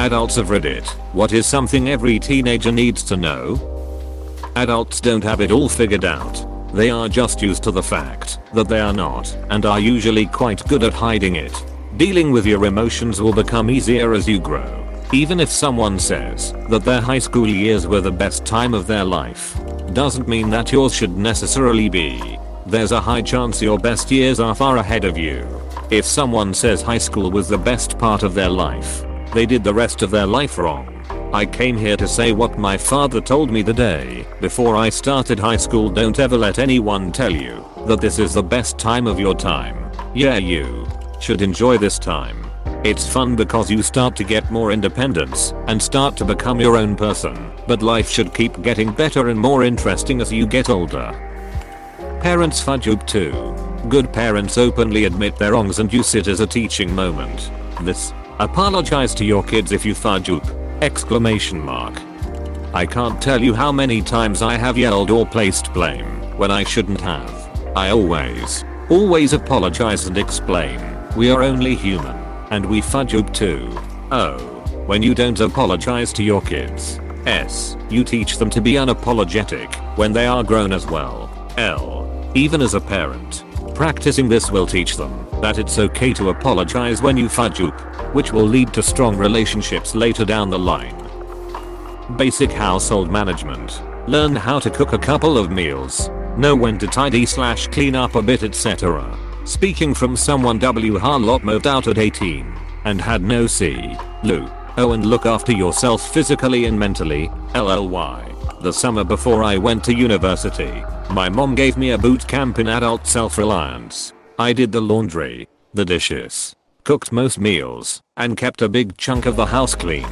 Adults of Reddit, what is something every teenager needs to know? Adults don't have it all figured out. They are just used to the fact that they are not, and are usually quite good at hiding it. Dealing with your emotions will become easier as you grow. Even if someone says that their high school years were the best time of their life, doesn't mean that yours should necessarily be. There's a high chance your best years are far ahead of you. If someone says high school was the best part of their life, they did the rest of their life wrong. I came here to say what my father told me the day before I started high school. Don't ever let anyone tell you that this is the best time of your time. Yeah, you should enjoy this time. It's fun because you start to get more independence and start to become your own person, but life should keep getting better and more interesting as you get older. Parents fudge up too. Good parents openly admit their wrongs and use it as a teaching moment. This, apologize to your kids if you fudge up! Exclamation mark. I can't tell you how many times I have yelled or placed blame when I shouldn't have. I always apologize and explain. We are only human. And we fudge up too. Oh. When you don't apologize to your kids. You teach them to be unapologetic when they are grown as well. Even as a parent, practicing this will teach them that it's okay to apologize when you fudge up, which will lead to strong relationships later down the line. Basic household management. Learn how to cook a couple of meals. Know when to tidy/clean up a bit, etc. Speaking from someone lot moved out at 18 and had no and look after yourself physically and mentally. LLY. The summer before I went to university, my mom gave me a boot camp in adult self-reliance. I did the laundry, the dishes, cooked most meals, and kept a big chunk of the house clean.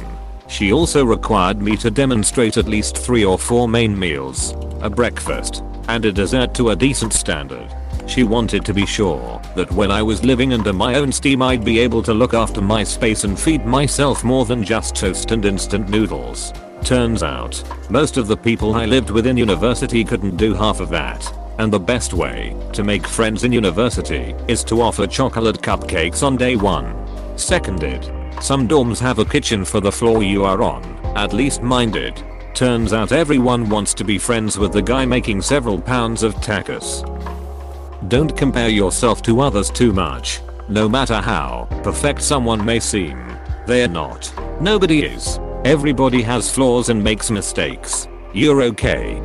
She also required me to demonstrate at least 3 or 4 main meals, a breakfast, and a dessert to a decent standard. She wanted to be sure that when I was living under my own steam I'd be able to look after my space and feed myself more than just toast and instant noodles. Turns out, most of the people I lived with in university couldn't do half of that. And the best way to make friends in university is to offer chocolate cupcakes on day 1. Seconded. Some dorms have a kitchen for the floor you are on, at least mine did. Turns out everyone wants to be friends with the guy making several pounds of tacos. Don't compare yourself to others too much. No matter how perfect someone may seem, they're not. Nobody is. Everybody has flaws and makes mistakes. You're okay.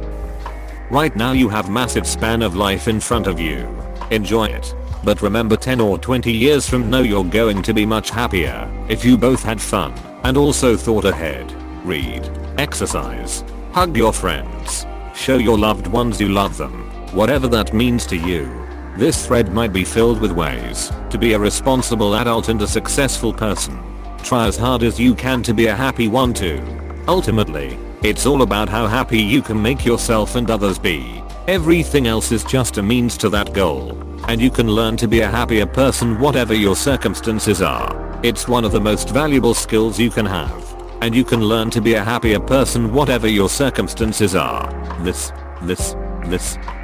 Right now you have massive span of life in front of you. Enjoy it. But remember 10 or 20 years from now you're going to be much happier if you both had fun and also thought ahead. Read, exercise, hug your friends, show your loved ones you love them, whatever that means to you. This thread might be filled with ways to be a responsible adult and a successful person. Try as hard as you can to be a happy one too. Ultimately, it's all about how happy you can make yourself and others be. Everything else is just a means to that goal. And you can learn to be a happier person whatever your circumstances are. It's one of the most valuable skills you can have. And you can learn to be a happier person whatever your circumstances are.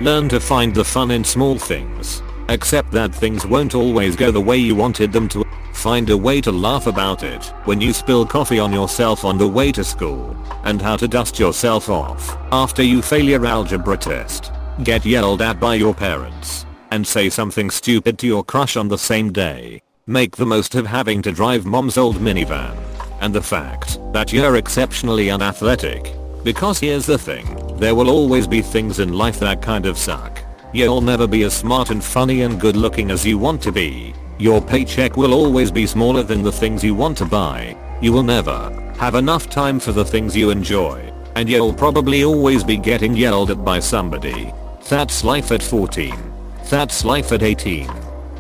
Learn to find the fun in small things. Accept that things won't always go the way you wanted them to. Find a way to laugh about it when you spill coffee on yourself on the way to school. And how to dust yourself off after you fail your algebra test. Get yelled at by your parents. And say something stupid to your crush on the same day. Make the most of having to drive mom's old minivan. And the fact that you're exceptionally unathletic. Because here's the thing, there will always be things in life that kind of suck. You'll never be as smart and funny and good looking as you want to be. Your paycheck will always be smaller than the things you want to buy. You will never have enough time for the things you enjoy. And you'll probably always be getting yelled at by somebody. That's life at 14. That's life at 18.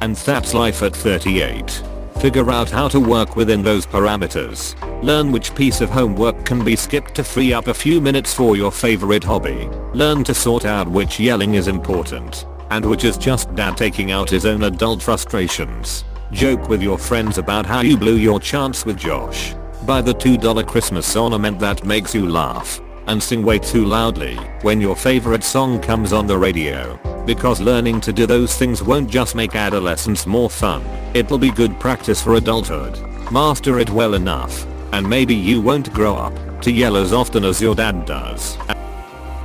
And that's life at 38. Figure out how to work within those parameters. Learn which piece of homework can be skipped to free up a few minutes for your favorite hobby. Learn to sort out which yelling is important and which is just dad taking out his own adult frustrations. Joke with your friends about how you blew your chance with Josh. Buy the $2 Christmas ornament that makes you laugh. And sing way too loudly when your favorite song comes on the radio. Because learning to do those things won't just make adolescence more fun, it'll be good practice for adulthood. Master it well enough, and maybe you won't grow up to yell as often as your dad does.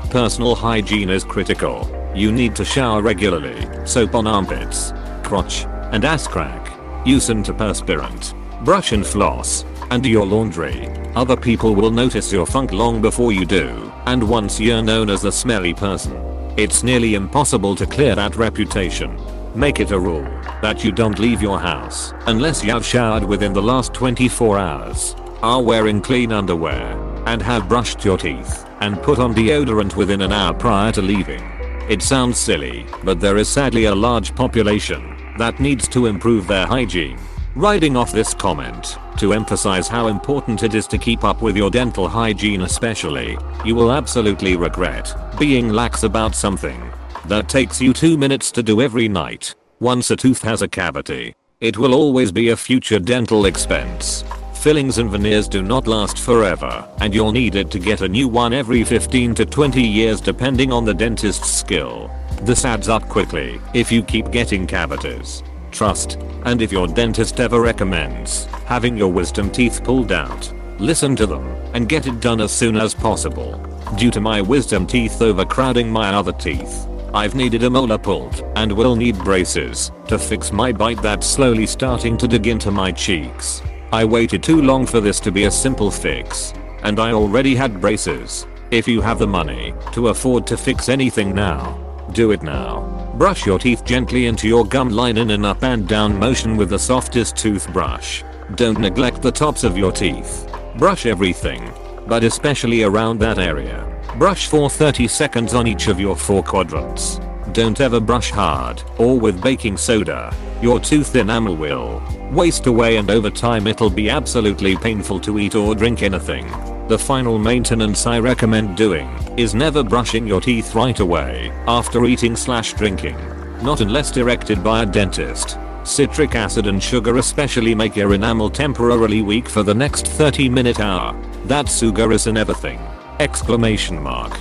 Personal hygiene is critical. You need to shower regularly, soap on armpits, crotch, and ass crack. Use antiperspirant. Brush and floss. And do your laundry. Other people will notice your funk long before you do, and once you're known as a smelly person, it's nearly impossible to clear that reputation. Make it a rule that you don't leave your house unless you have showered within the last 24 hours, are wearing clean underwear, and have brushed your teeth and put on deodorant within an hour prior to leaving. It sounds silly, but there is sadly a large population that needs to improve their hygiene. Riding off this comment, to emphasize how important it is to keep up with your dental hygiene especially, you will absolutely regret being lax about something that takes you 2 minutes to do every night. Once a tooth has a cavity, it will always be a future dental expense. Fillings and veneers do not last forever, and you'll need it to get a new one every 15 to 20 years depending on the dentist's skill. This adds up quickly if you keep getting cavities. Trust, and if your dentist ever recommends having your wisdom teeth pulled out, listen to them and get it done as soon as possible. Due to my wisdom teeth overcrowding my other teeth, I've needed a molar pulled and will need braces to fix my bite that's slowly starting to dig into my cheeks. I waited too long for this to be a simple fix, and I already had braces. If you have the money to afford to fix anything now, do it now. Brush your teeth gently into your gum line in an up and down motion with the softest toothbrush. Don't neglect the tops of your teeth. Brush everything, but especially around that area. Brush for 30 seconds on each of your 4 quadrants. Don't ever brush hard or with baking soda. Your tooth enamel will waste away, and over time it'll be absolutely painful to eat or drink anything. The final maintenance I recommend doing is never brushing your teeth right away after eating/drinking. Not unless directed by a dentist. Citric acid and sugar especially make your enamel temporarily weak for the next 30-minute hour. That sugar is in everything! Exclamation mark.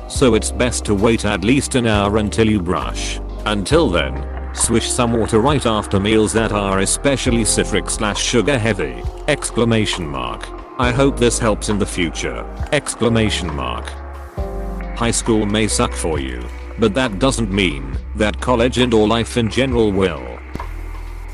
So it's best to wait at least an hour until you brush. Until then, swish some water right after meals that are especially citric/sugar heavy! Exclamation mark. I hope this helps in the future! Exclamation mark. High school may suck for you, but that doesn't mean that college and or life in general will.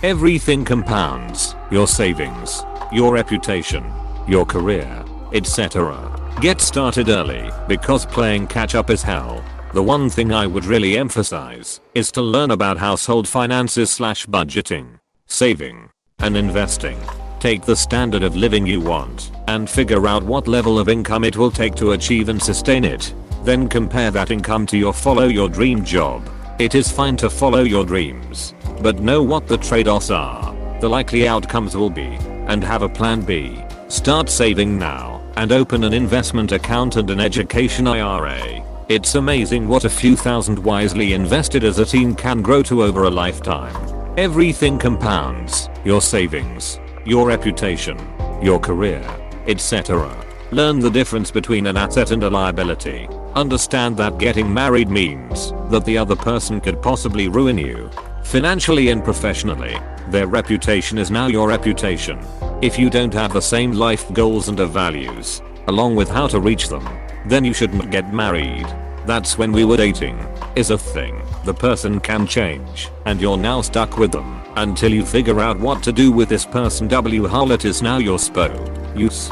Everything compounds: your savings, your reputation, your career, etc. Get started early, because playing catch up is hell. The one thing I would really emphasize is to learn about household finances/budgeting, saving, and investing. Take the standard of living you want and figure out what level of income it will take to achieve and sustain it. Then compare that income to your follow your dream job. It is fine to follow your dreams, but know what the trade-offs are, the likely outcomes will be, and have a plan B. Start saving now and open an investment account and an education IRA. It's amazing what a few thousand wisely invested as a teen can grow to over a lifetime. Everything compounds: your savings, your reputation, your career, etc. Learn the difference between an asset and a liability. Understand that getting married means that the other person could possibly ruin you, financially and professionally. Their reputation is now your reputation. If you don't have the same life goals and values, along with how to reach them, then you shouldn't get married. That's when we were dating is a thing. The person can change, and you're now stuck with them until you figure out what to do with this person. Harlot is now your spouse.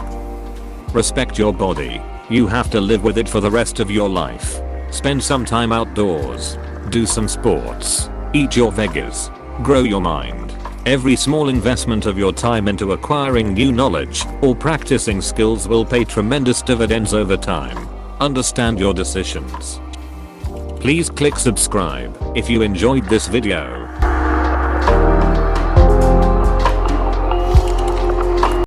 Respect your body. You have to live with it for the rest of your life. Spend some time outdoors. Do some sports. Eat your veggies. Grow your mind. Every small investment of your time into acquiring new knowledge or practicing skills will pay tremendous dividends over time. Understand your decisions. Please click subscribe if you enjoyed this video.